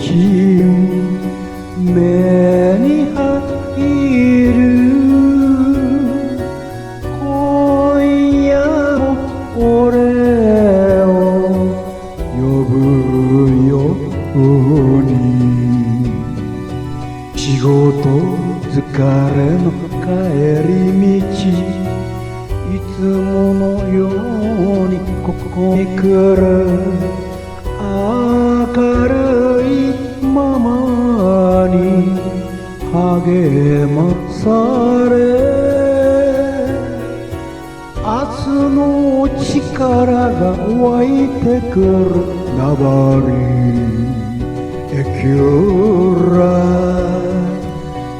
ち目に入る今夜も俺を呼ぶように仕事疲れの帰り道いつものようにここに来る明るいままに励まされ明日の力が湧いてくる名張エキュラ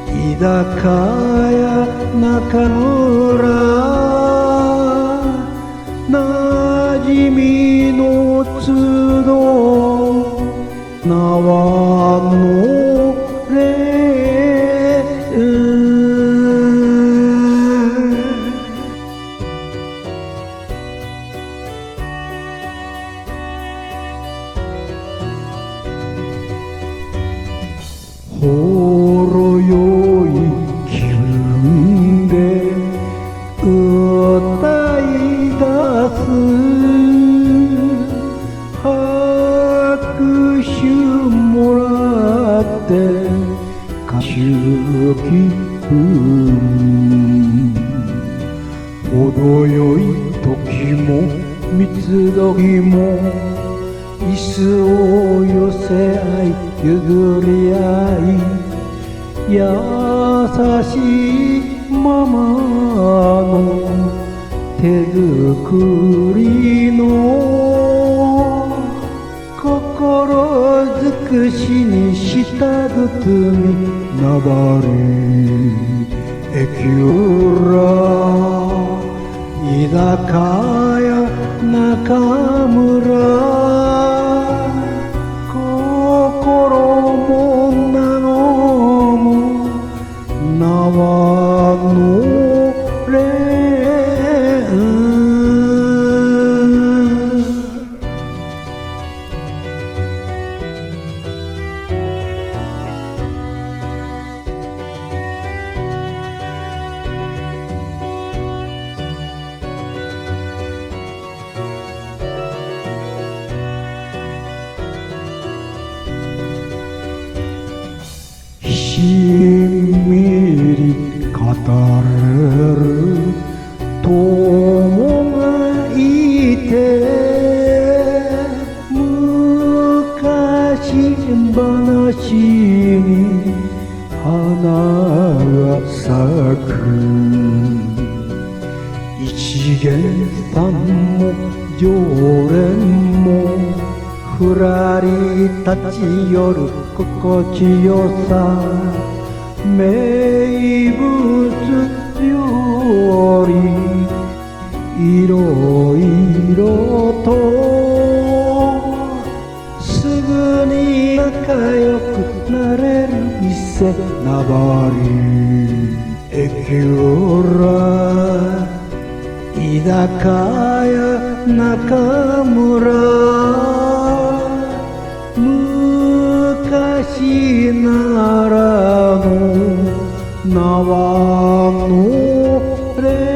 日高屋中村なじみの集う縄のれほろ酔い気分で歌い出す拍手もらって歌手気分程よい時も三つ時も椅子を寄せ合い譲り合い優しいままの手作りの心尽くしにした包み名張エキュラ居酒屋中村心も和む縄のれしんみり語れる友がいて昔話に花が咲く一元さんも常連もふらり立ち寄る心地よさ名物料理いろいろとすぐに仲良くなれる店名張エキュラ居酒屋中村昔ならの縄のれ